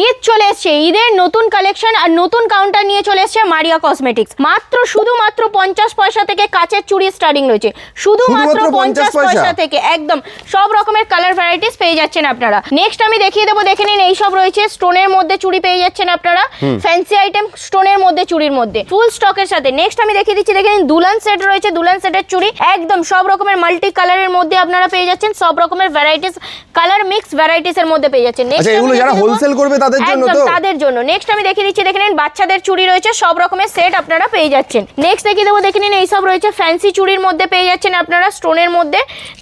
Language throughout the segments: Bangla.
ঈদ চলে এসছে, ঈদের নতুন কালেকশন আর নতুন কাউন্টার নিয়ে চলে এসছে মারিয়া কসমেটিক্স। শুধুমাত্র 50 পয়সা থেকে কাচের চুড়ি স্টার্টিং রয়েছে, শুধুমাত্র 50 পয়সা থেকে একদম সব রকমের কালার ভ্যারাইটিস পেয়ে যাচ্ছেন আপনারা। নেক্সট আমি দেখিয়ে দেবো, দেখে নিন এই সব রয়েছে স্টোনের মধ্যে চুড়ি পেয়ে যাচ্ছেন আপনারা, ফ্যান্সি আইটেম স্টোনের মধ্যে চুড়ির মধ্যে ফুল স্টকের সাথে। নেক্সট আমি দেখিয়ে দিচ্ছি, দেখে নিন দুলহান সেট রয়েছে, দুলহান সেটের চুড়ি একদম সব রকমের মাল্টি কালারের মধ্যে আপনারা পেয়ে যাচ্ছেন, সব রকমের ভ্যারাইটিস কালার মিক্স ভ্যারাইটিস এর মধ্যে পেয়ে যাচ্ছেন। আচ্ছা, এগুলো যারা হোলসেল করবে তাদের জন্য তো, তাদের জন্য। নেক্সট আমি দেখিয়ে দিচ্ছি, দেখে নিন বাচ্চাদের চুড়ি রয়েছে, সব রকমের সেট আপনারা পেয়ে যাচ্ছেন। নেক্সট দেখিয়ে দেবো, দেখে নিন এই সব রয়েছে ফ্যান্সি চুড়ির মধ্যে পেয়ে যাচ্ছেন আপনারা স্টোনের মধ্যে।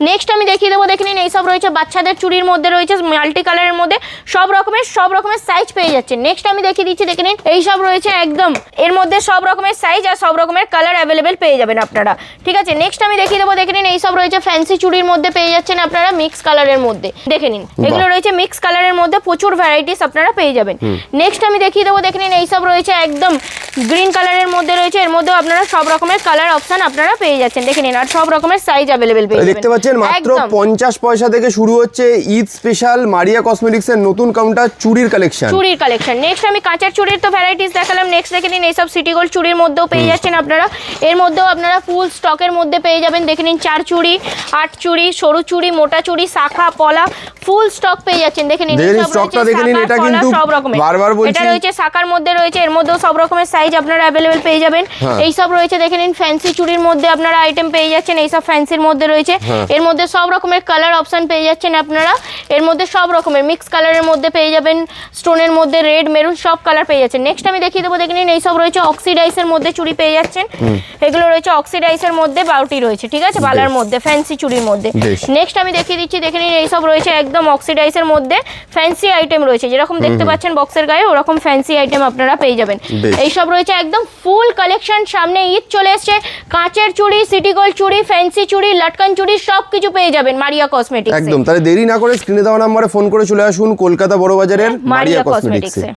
নেক্সট আমি দেখিয়ে দেবো, দেখে নিন এই সব রয়েছে বাচ্চাদের চুড়ির মধ্যে রয়েছে মাল্টি কালারের মধ্যে, সব রকমের সাইজ পেয়ে যাচ্ছেন। নেক্সট আমি দেখিয়ে দিচ্ছি, দেখে নিন এই সব রয়েছে একদম এর মধ্যে সব রকমের সাইজ আর সব রকমের কালার অ্যাভেলেবেল পেয়ে যাবেন আপনারা, ঠিক আছে। নেক্সট আমি দেখিয়ে দেবো, দেখে নিন এই সব রয়েছে ফ্যান্সি চুড়ির মধ্যে পেয়ে যাচ্ছেন আপনারা মিক্স কালারের মধ্যে, দেখে নিন এগুলো রয়েছে মিক্স কালারের মধ্যে, প্রচুর ভ্যারাইটিস আপনারা পেয়ে যাবেন। নেক্সট আমি দেখিয়ে দেবো, দেখে নিন এই সব রয়েছে একদম গ্রিন কালারের মধ্যে রয়েছে, এর মধ্যেও আপনারা সব রকমের কালার অপশন আপনারা পেয়ে যাচ্ছেন, দেখে নিন আর সব রকমের সাইজ অ্যাভেলেবেল পেয়ে যাবেন। দেখতে পাচ্ছেন মাত্র 50 পয়সা থেকে শুরু হচ্ছে ঈদ স্পেশাল মারিয়া কসমেটিক্স এর নতুন কাউন্টার চুড়ির কালেকশন। নেক্সট আমি কাঁচের চুড়ির তো ভ্যারাইটিস দেখালাম। নেক্সট দেখে নিন এই সব সিটি গোল্ড চুড়ির মধ্যেও পেয়ে যাচ্ছেন আপনারা, এর মধ্যেও আপনারা ফুল স্টকের মধ্যে পেয়ে যাবেন। দেখে নিন 4 চুড়ি, 8 চুড়ি, সরু চুড়ি, মোটা চুড়ি, শাখা, পলা, ফুল স্টক পেয়ে যাচ্ছেন। দেখে নিন স্টকটা দেখে নিন, এটা কিন্তু সব রকমের বারবার বলছি, এটা রয়েছে শাখার মধ্যে রয়েছে, এর মধ্যেও সব রকমের সাইজ আপনারা অ্যাভেলেবেল পেয়ে যাবেন। এই সব রয়েছে দেখে নিন ফ্যান্সি চুড়ির মধ্যে আপনারা আইটেম পেয়ে যাচ্ছেন, এই সব ফ্যান্সির মধ্যে রয়েছে, এর মধ্যে সব রকমের কালার অপশন পেয়ে যাচ্ছেন আপনারা, এর মধ্যে সব রকমের মিক্স কালারের মধ্যে পেয়ে যাবেন, স্টোনের মধ্যে রেড মেরুন সব কালার পেয়ে যাচ্ছেন। নেক্সট আমি দেখিয়ে দেবো, দেখে নিন এই সব রয়েছে অক্সিডাইসের মধ্যে চুড়ি পেয়ে যাচ্ছেন, এগুলো রয়েছে অক্সিডাইসের মধ্যে, বাউটি রয়েছে, ঠিক আছে, বালার মধ্যে ফ্যান্সি চুড়ির মধ্যে। নেক্সট আমি দেখিয়ে দিচ্ছি, দেখে নিন এই সব রয়েছে একদম অক্সিডাইসের মধ্যে ফ্যান্সি আইটেম রয়েছে, যেরকম দেখতে পাচ্ছেন বক্সের গায়ে ওরকম ফ্যান্সি আইটেম আপনারা পেয়ে যাবেন। এই সব রয়েছে একদম ফুল কালেকশন, সামনে ঈদ চলে এসছে, কাঁচের চুড়ি, সিটি গোল্ড চুড়ি, ফ্যান্সি চুড়ি, লটকান চুড়ি সবকিছু পেয়ে যাবেন মারিয়া কসমেটিক্স। একদম, তাহলে দেরি না করে স্ক্রিনে দেওয়া নম্বরে ফোন করে চলে আসুন কলকাতা বড় বাজারের মারিয়া কসমেটিক্সে।